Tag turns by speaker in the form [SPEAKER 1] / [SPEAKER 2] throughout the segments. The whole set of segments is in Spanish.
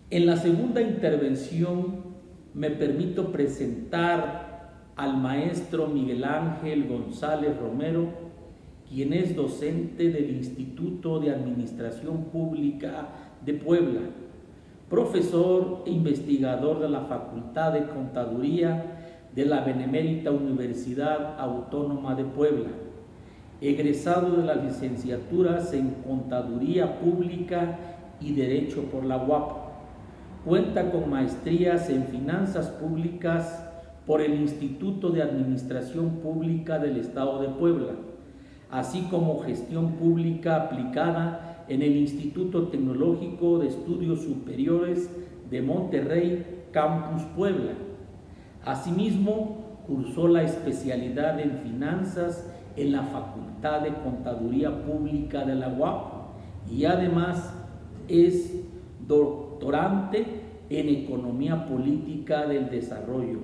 [SPEAKER 1] En la segunda intervención me permito presentar al maestro Miguel Ángel González Romero, quien es docente del Instituto de Administración Pública de Puebla, profesor e investigador de la Facultad de Contaduría de la Benemérita Universidad Autónoma de Puebla, egresado de las licenciaturas en Contaduría Pública y Derecho por la UAP. Cuenta con maestrías en Finanzas Públicas por el Instituto de Administración Pública del Estado de Puebla, así como Gestión Pública Aplicada en el Instituto Tecnológico de Estudios Superiores de Monterrey, Campus Puebla. Asimismo, cursó la especialidad en Finanzas en la Facultad de Contaduría Pública de la UAP y además es doctorante en Economía Política del Desarrollo.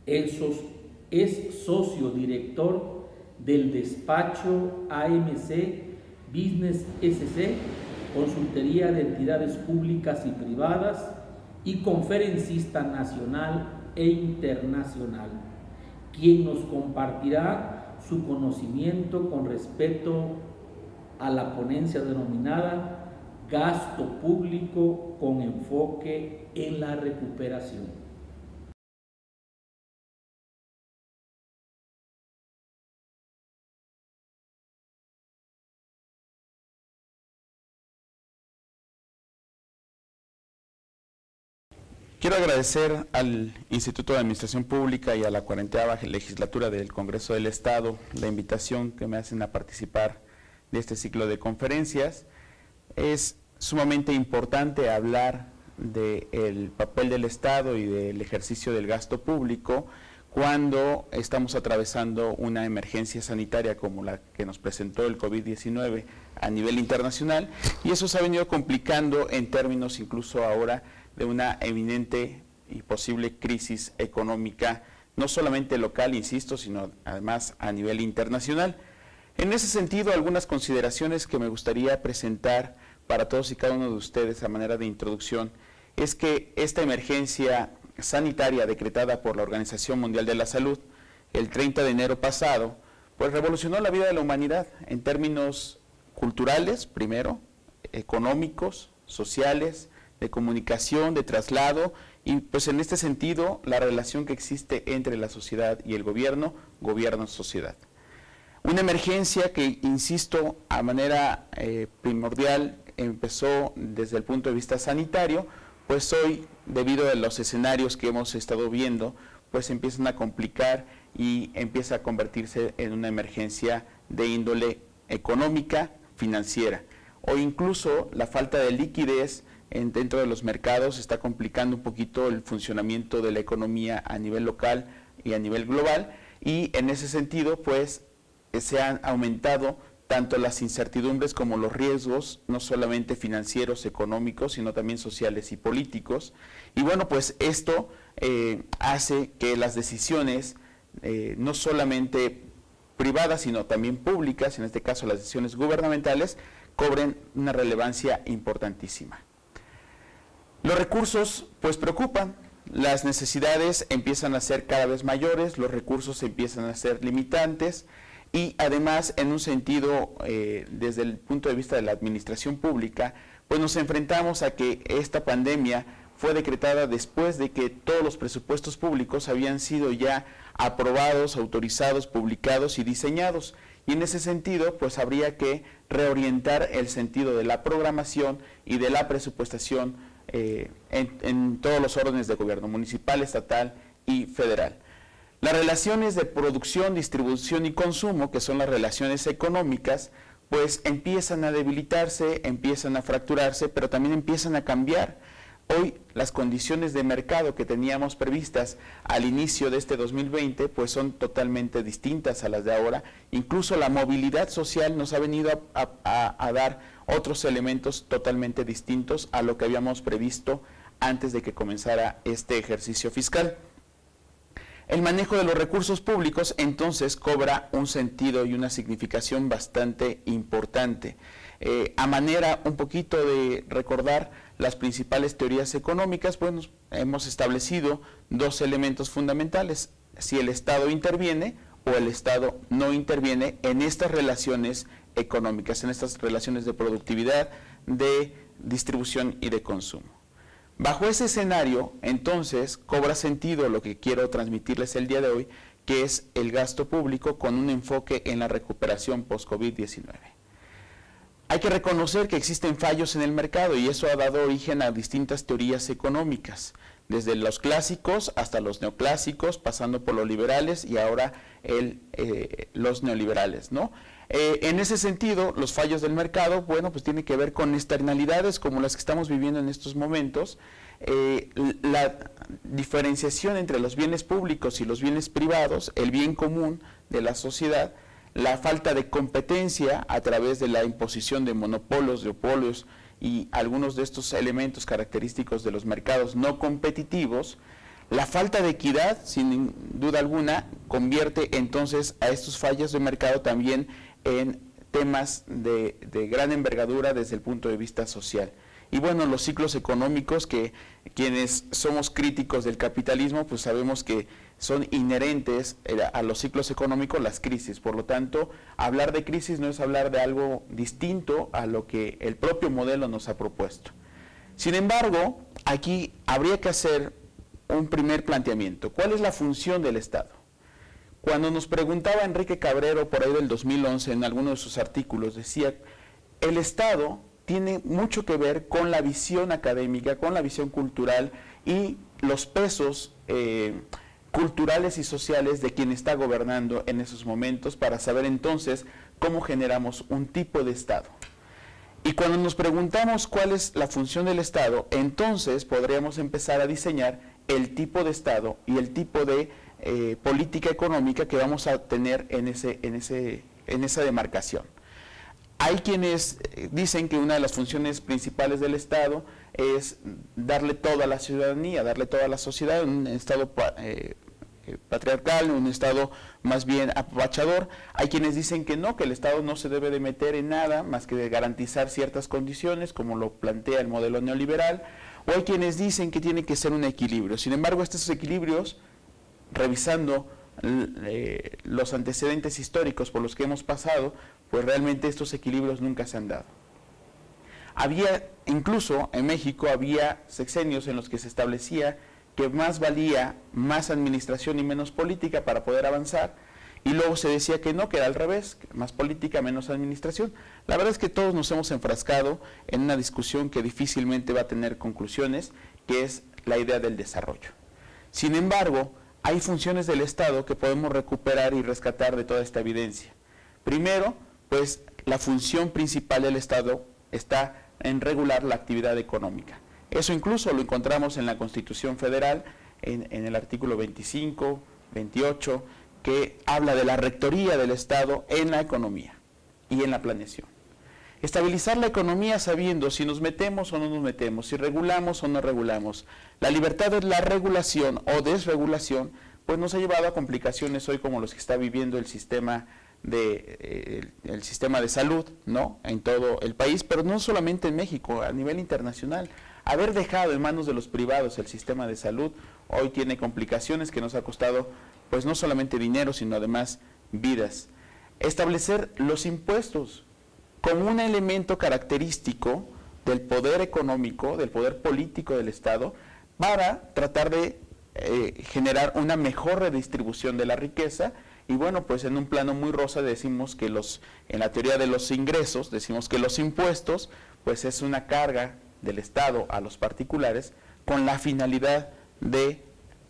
[SPEAKER 1] Es socio director del despacho AMC Business SC, consultoría de entidades públicas y privadas, y conferencista nacional e internacional, quien nos compartirá su conocimiento con respecto a la ponencia denominada Gasto Público con enfoque en la recuperación.
[SPEAKER 2] Quiero agradecer al Instituto de Administración Pública y a la 40ª Legislatura del Congreso del Estado la invitación que me hacen a participar de este ciclo de conferencias. Es sumamente importante hablar del papel del Estado y del ejercicio del gasto público cuando estamos atravesando una emergencia sanitaria como la que nos presentó el COVID-19 a nivel internacional, y eso se ha venido complicando en términos incluso ahora de una eminente y posible crisis económica, no solamente local, insisto, sino además a nivel internacional. En ese sentido, algunas consideraciones que me gustaría presentar para todos y cada uno de ustedes a manera de introducción es que esta emergencia sanitaria decretada por la Organización Mundial de la Salud el 30 de enero pasado, pues revolucionó la vida de la humanidad en términos culturales, primero, económicos, sociales, de comunicación, de traslado, y pues en este sentido la relación que existe entre la sociedad y el gobierno, gobierno-sociedad. Una emergencia que, insisto, a manera primordial empezó desde el punto de vista sanitario, pues hoy, debido a los escenarios que hemos estado viendo, pues empiezan a complicar y empieza a convertirse en una emergencia de índole económica, financiera, o incluso la falta de liquidez dentro de los mercados está complicando un poquito el funcionamiento de la economía a nivel local y a nivel global, y en ese sentido pues se han aumentado tanto las incertidumbres como los riesgos, no solamente financieros, económicos, sino también sociales y políticos. Y bueno, pues esto hace que las decisiones, no solamente privadas, sino también públicas, en este caso las decisiones gubernamentales, cobren una relevancia importantísima. Los recursos pues preocupan, las necesidades empiezan a ser cada vez mayores, los recursos empiezan a ser limitantes, y además en un sentido desde el punto de vista de la administración pública, pues nos enfrentamos a que esta pandemia fue decretada después de que todos los presupuestos públicos habían sido ya aprobados, autorizados, publicados y diseñados, y en ese sentido pues habría que reorientar el sentido de la programación y de la presupuestación en todos los órdenes de gobierno, municipal, estatal y federal. Las relaciones de producción, distribución y consumo, que son las relaciones económicas, pues empiezan a debilitarse, empiezan a fracturarse, pero también empiezan a cambiar. Hoy las condiciones de mercado que teníamos previstas al inicio de este 2020 pues son totalmente distintas a las de ahora. Incluso la movilidad social nos ha venido a dar otros elementos totalmente distintos a lo que habíamos previsto antes de que comenzara este ejercicio fiscal. El manejo de los recursos públicos entonces cobra un sentido y una significación bastante importante. A manera un poquito de recordar las principales teorías económicas, bueno, hemos establecido dos elementos fundamentales: si el Estado interviene o el Estado no interviene en estas relaciones económicas, en estas relaciones de productividad, de distribución y de consumo. Bajo ese escenario, entonces, cobra sentido lo que quiero transmitirles el día de hoy, que es el gasto público con un enfoque en la recuperación post-COVID-19. Hay que reconocer que existen fallos en el mercado y eso ha dado origen a distintas teorías económicas, desde los clásicos hasta los neoclásicos, pasando por los liberales y ahora los neoliberales, ¿no? En ese sentido, los fallos del mercado, bueno, pues tienen que ver con externalidades como las que estamos viviendo en estos momentos, la diferenciación entre los bienes públicos y los bienes privados, el bien común de la sociedad, la falta de competencia a través de la imposición de monopolios, de duopolios y algunos de estos elementos característicos de los mercados no competitivos. La falta de equidad, sin duda alguna, convierte entonces a estos fallos de mercado también en temas de gran envergadura desde el punto de vista social. Y bueno, los ciclos económicos, que quienes somos críticos del capitalismo, pues sabemos que son inherentes a los ciclos económicos las crisis. Por lo tanto, hablar de crisis no es hablar de algo distinto a lo que el propio modelo nos ha propuesto. Sin embargo, aquí habría que hacer un primer planteamiento. ¿Cuál es la función del Estado? Cuando nos preguntaba Enrique Cabrero por ahí del 2011 en alguno de sus artículos, decía, el Estado tiene mucho que ver con la visión académica, con la visión cultural y los pesos culturales y sociales de quien está gobernando en esos momentos, para saber entonces cómo generamos un tipo de Estado. Y cuando nos preguntamos cuál es la función del Estado, entonces podríamos empezar a diseñar el tipo de Estado y el tipo de política económica que vamos a tener en esa demarcación. Hay quienes dicen que una de las funciones principales del Estado es darle todo a la ciudadanía, darle todo a la sociedad, un Estado patriarcal, un Estado más bien apapachador. Hay quienes dicen que no, que el Estado no se debe de meter en nada más que de garantizar ciertas condiciones, como lo plantea el modelo neoliberal, o hay quienes dicen que tiene que ser un equilibrio. Sin embargo, estos equilibrios, revisando los antecedentes históricos por los que hemos pasado, pues realmente estos equilibrios nunca se han dado. Incluso en México había sexenios en los que se establecía que más valía más administración y menos política para poder avanzar, y luego se decía que no, que era al revés, que más política, menos administración. La verdad es que todos nos hemos enfrascado en una discusión que difícilmente va a tener conclusiones, que es la idea del desarrollo. Sin embargo, hay funciones del Estado que podemos recuperar y rescatar de toda esta evidencia. Primero, pues la función principal del Estado está en regular la actividad económica. Eso incluso lo encontramos en la Constitución Federal, en el artículo 25, 28, que habla de la rectoría del Estado en la economía y en la planeación. Estabilizar la economía sabiendo si nos metemos o no nos metemos, si regulamos o no regulamos. La libertad de la regulación o desregulación, pues nos ha llevado a complicaciones hoy como los que está viviendo el sistema de salud, ¿no?, en todo el país, pero no solamente en México, a nivel internacional. Haber dejado en manos de los privados el sistema de salud hoy tiene complicaciones que nos ha costado, pues no solamente dinero, sino además vidas. Establecer los impuestos como un elemento característico del poder económico, del poder político del Estado, para tratar de generar una mejor redistribución de la riqueza. Y bueno, pues en un plano muy rosa decimos que en la teoría de los ingresos, decimos que los impuestos, pues es una carga del Estado a los particulares con la finalidad de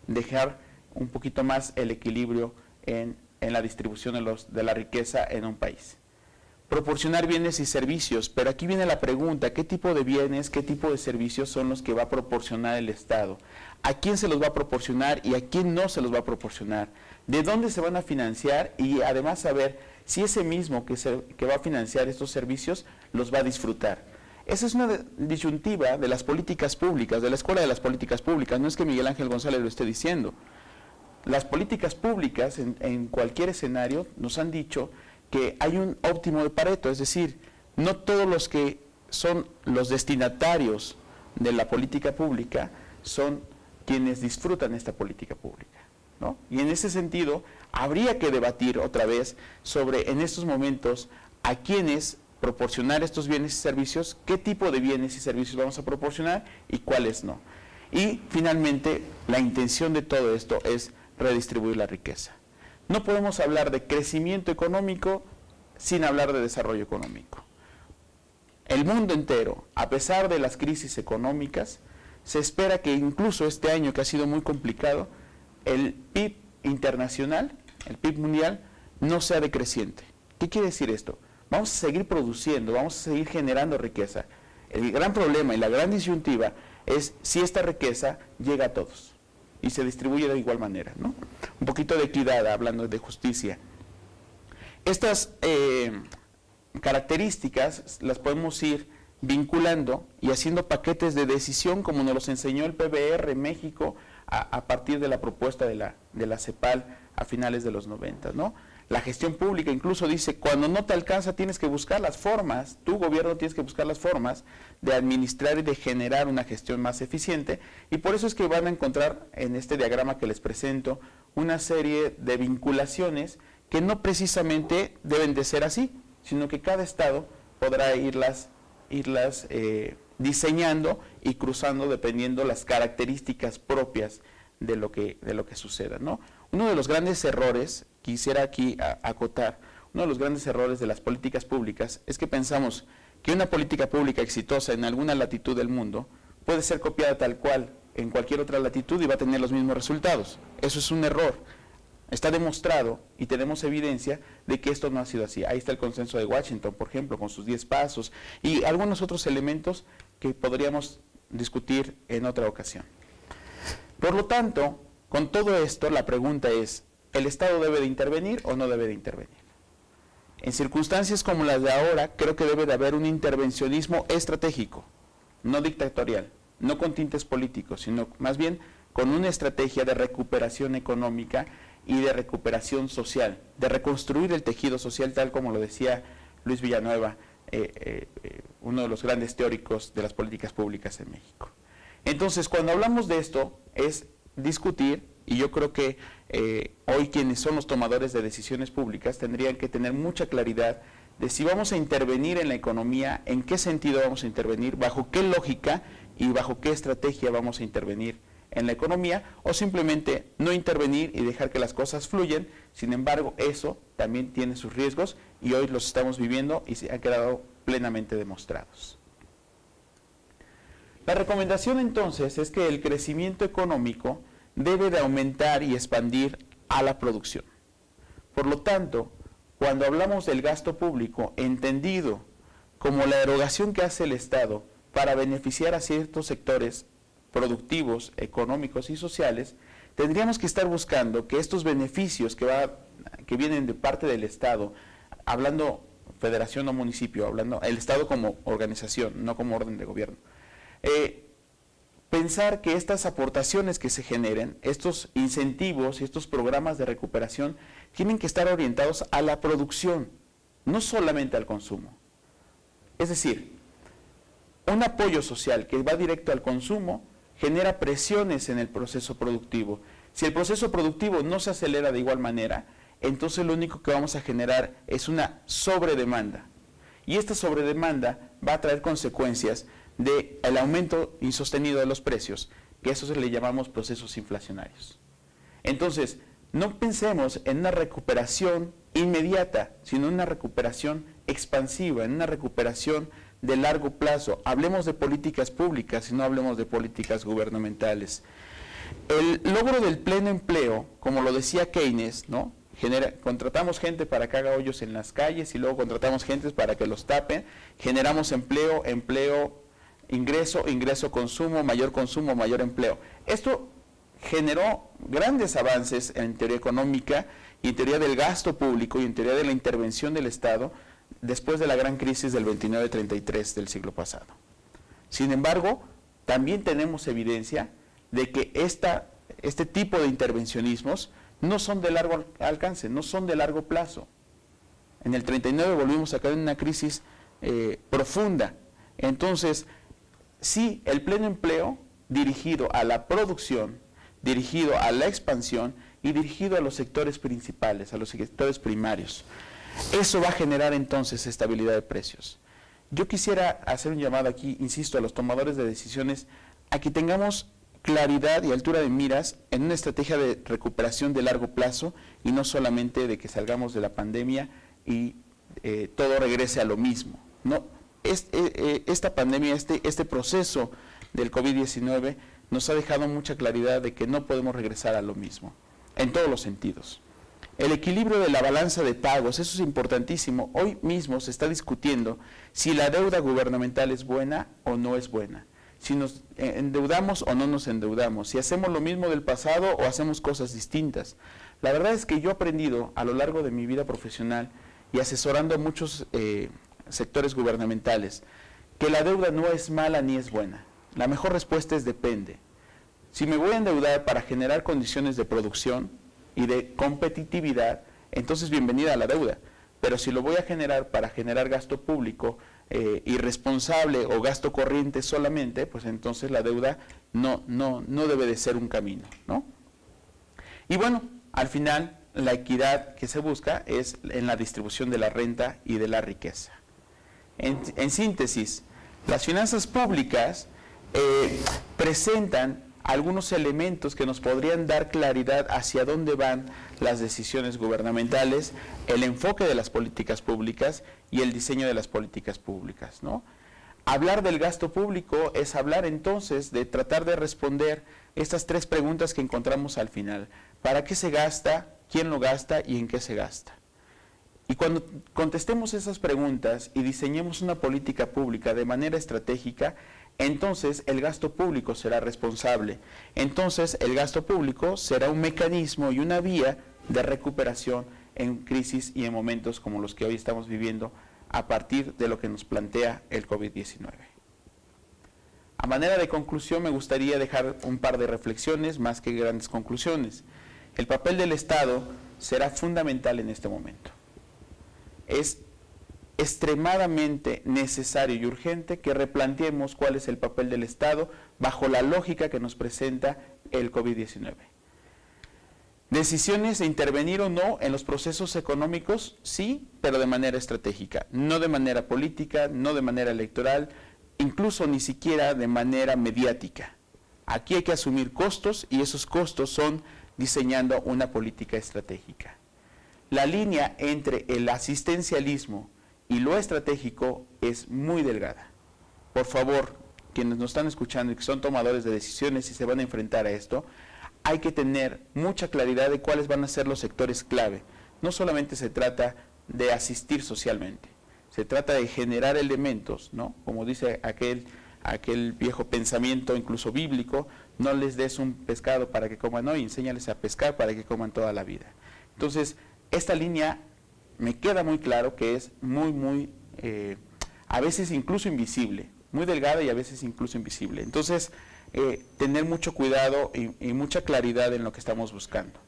[SPEAKER 2] dejar un poquito más el equilibrio en la distribución de la riqueza en un país. Proporcionar bienes y servicios, pero aquí viene la pregunta, ¿qué tipo de bienes, qué tipo de servicios son los que va a proporcionar el Estado? ¿A quién se los va a proporcionar y a quién no se los va a proporcionar? ¿De dónde se van a financiar? Y además saber si ese mismo que va a financiar estos servicios los va a disfrutar. Esa es una disyuntiva de las políticas públicas, de la Escuela de las Políticas Públicas, no es que Miguel Ángel González lo esté diciendo. Las políticas públicas en cualquier escenario nos han dicho que hay un óptimo de Pareto, es decir, no todos los que son los destinatarios de la política pública son quienes disfrutan esta política pública, ¿no? Y en ese sentido, habría que debatir otra vez sobre, en estos momentos, a quiénes proporcionar estos bienes y servicios, qué tipo de bienes y servicios vamos a proporcionar y cuáles no. Y finalmente, la intención de todo esto es redistribuir la riqueza. No podemos hablar de crecimiento económico sin hablar de desarrollo económico. El mundo entero, a pesar de las crisis económicas, se espera que incluso este año, que ha sido muy complicado, el PIB internacional, el PIB mundial, no sea decreciente. ¿Qué quiere decir esto? Vamos a seguir produciendo, vamos a seguir generando riqueza. El gran problema y la gran disyuntiva es si esta riqueza llega a todos y se distribuye de igual manera, ¿no? Un poquito de equidad, hablando de justicia. Estas características las podemos ir vinculando y haciendo paquetes de decisión, como nos los enseñó el PBR en México a partir de la propuesta de la CEPAL a finales de los 90, ¿no? La gestión pública incluso dice, cuando no te alcanza tienes que buscar las formas, tu gobierno tienes que buscar las formas de administrar y de generar una gestión más eficiente, y por eso es que van a encontrar en este diagrama que les presento una serie de vinculaciones que no precisamente deben de ser así, sino que cada estado podrá irlas diseñando y cruzando dependiendo las características propias de lo que suceda, ¿no? Uno de los grandes errores, quisiera aquí acotar, uno de los grandes errores de las políticas públicas es que pensamos que una política pública exitosa en alguna latitud del mundo puede ser copiada tal cual en cualquier otra latitud y va a tener los mismos resultados. Eso es un error. Está demostrado y tenemos evidencia de que esto no ha sido así. Ahí está el consenso de Washington, por ejemplo, con sus 10 pasos y algunos otros elementos que podríamos discutir en otra ocasión. Por lo tanto, con todo esto, la pregunta es, ¿el Estado debe de intervenir o no debe de intervenir? En circunstancias como las de ahora, creo que debe de haber un intervencionismo estratégico, no dictatorial, no con tintes políticos, sino más bien con una estrategia de recuperación económica y de recuperación social, de reconstruir el tejido social, tal como lo decía Luis Villanueva, uno de los grandes teóricos de las políticas públicas en México. Entonces, cuando hablamos de esto, es discutir, y yo creo que hoy quienes son los tomadores de decisiones públicas tendrían que tener mucha claridad de si vamos a intervenir en la economía, en qué sentido vamos a intervenir, bajo qué lógica y bajo qué estrategia vamos a intervenir en la economía, o simplemente no intervenir y dejar que las cosas fluyan. Sin embargo, eso también tiene sus riesgos y hoy los estamos viviendo y se han quedado plenamente demostrados. La recomendación entonces es que el crecimiento económico debe de aumentar y expandir a la producción. Por lo tanto, cuando hablamos del gasto público entendido como la erogación que hace el Estado para beneficiar a ciertos sectores productivos, económicos y sociales, tendríamos que estar buscando que estos beneficios que vienen de parte del Estado, hablando federación o municipio, hablando el Estado como organización, no como orden de gobierno, pensar que estas aportaciones que se generen, estos incentivos y estos programas de recuperación, tienen que estar orientados a la producción, no solamente al consumo. Es decir, un apoyo social que va directo al consumo genera presiones en el proceso productivo. Si el proceso productivo no se acelera de igual manera, entonces lo único que vamos a generar es una sobredemanda. Y esta sobredemanda va a traer consecuencias del aumento insostenido de los precios, que a eso se le llamamos procesos inflacionarios. Entonces, no pensemos en una recuperación inmediata, sino en una recuperación expansiva, en una recuperación de largo plazo. Hablemos de políticas públicas y no hablemos de políticas gubernamentales. El logro del pleno empleo, como lo decía Keynes, ¿no? Contratamos gente para que haga hoyos en las calles y luego contratamos gente para que los tapen, generamos empleo, ingreso, consumo, mayor empleo. Esto generó grandes avances en teoría económica y en teoría del gasto público y en teoría de la intervención del Estado después de la gran crisis del 29-33 del siglo pasado. Sin embargo, también tenemos evidencia de que este tipo de intervencionismos no son de largo alcance, no son de largo plazo. En el 39 volvimos a caer en una crisis profunda. Entonces, sí, el pleno empleo dirigido a la producción, dirigido a la expansión y dirigido a los sectores principales, a los sectores primarios. Eso va a generar entonces estabilidad de precios. Yo quisiera hacer un llamado aquí, insisto, a los tomadores de decisiones, a que tengamos claridad y altura de miras en una estrategia de recuperación de largo plazo y no solamente de que salgamos de la pandemia y todo regrese a lo mismo. No, esta pandemia, este proceso del COVID-19 nos ha dejado mucha claridad de que no podemos regresar a lo mismo, en todos los sentidos. El equilibrio de la balanza de pagos, eso es importantísimo. Hoy mismo se está discutiendo si la deuda gubernamental es buena o no es buena, si nos endeudamos o no nos endeudamos, si hacemos lo mismo del pasado o hacemos cosas distintas. La verdad es que yo he aprendido a lo largo de mi vida profesional y asesorando a muchos sectores gubernamentales que la deuda no es mala ni es buena. La mejor respuesta es depende. Si me voy a endeudar para generar condiciones de producción y de competitividad, entonces bienvenida a la deuda. Pero si lo voy a generar para generar gasto público irresponsable o gasto corriente solamente, pues entonces la deuda no debe de ser un camino, ¿no? Y bueno, al final la equidad que se busca es en la distribución de la renta y de la riqueza. En síntesis, las finanzas públicas presentan algunos elementos que nos podrían dar claridad hacia dónde van las decisiones gubernamentales, el enfoque de las políticas públicas y el diseño de las políticas públicas, ¿no? Hablar del gasto público es hablar entonces de tratar de responder estas tres preguntas que encontramos al final. ¿Para qué se gasta? ¿Quién lo gasta? ¿Y en qué se gasta? Y cuando contestemos esas preguntas y diseñemos una política pública de manera estratégica, entonces el gasto público será responsable. Entonces el gasto público será un mecanismo y una vía de recuperación en crisis y en momentos como los que hoy estamos viviendo a partir de lo que nos plantea el COVID-19. A manera de conclusión me gustaría dejar un par de reflexiones más que grandes conclusiones. El papel del Estado será fundamental en este momento. Es extremadamente necesario y urgente que replanteemos cuál es el papel del Estado bajo la lógica que nos presenta el COVID-19. Decisiones de intervenir o no en los procesos económicos, sí, pero de manera estratégica, no de manera política, no de manera electoral, incluso ni siquiera de manera mediática. Aquí hay que asumir costos y esos costos son diseñando una política estratégica. La línea entre el asistencialismo y lo estratégico es muy delgada. Por favor, quienes nos están escuchando y que son tomadores de decisiones y se van a enfrentar a esto, hay que tener mucha claridad de cuáles van a ser los sectores clave. No solamente se trata de asistir socialmente, se trata de generar elementos, ¿no? Como dice aquel viejo pensamiento, incluso bíblico, no les des un pescado para que coman hoy, enséñales a pescar para que coman toda la vida. Entonces, esta línea me queda muy claro que es muy, a veces incluso invisible, muy delgada y a veces incluso invisible. Entonces, tener mucho cuidado y mucha claridad en lo que estamos buscando.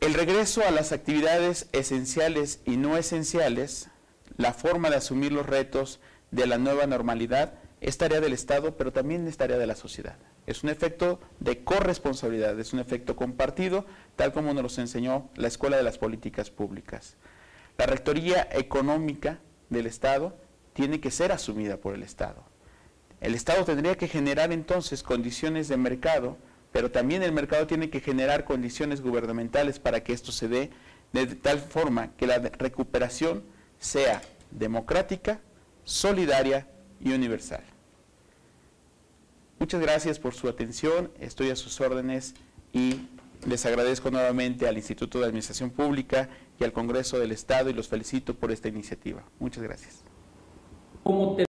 [SPEAKER 2] El regreso a las actividades esenciales y no esenciales, la forma de asumir los retos de la nueva normalidad, es tarea del Estado, pero también es tarea de la sociedad. Es un efecto de corresponsabilidad, es un efecto compartido, tal como nos lo enseñó la Escuela de las Políticas Públicas. La rectoría económica del Estado tiene que ser asumida por el Estado. El Estado tendría que generar entonces condiciones de mercado, pero también el mercado tiene que generar condiciones gubernamentales para que esto se dé de tal forma que la recuperación sea democrática, solidaria y universal. Muchas gracias por su atención, estoy a sus órdenes y les agradezco nuevamente al Instituto de Administración Pública y al Congreso del Estado y los felicito por esta iniciativa. Muchas gracias.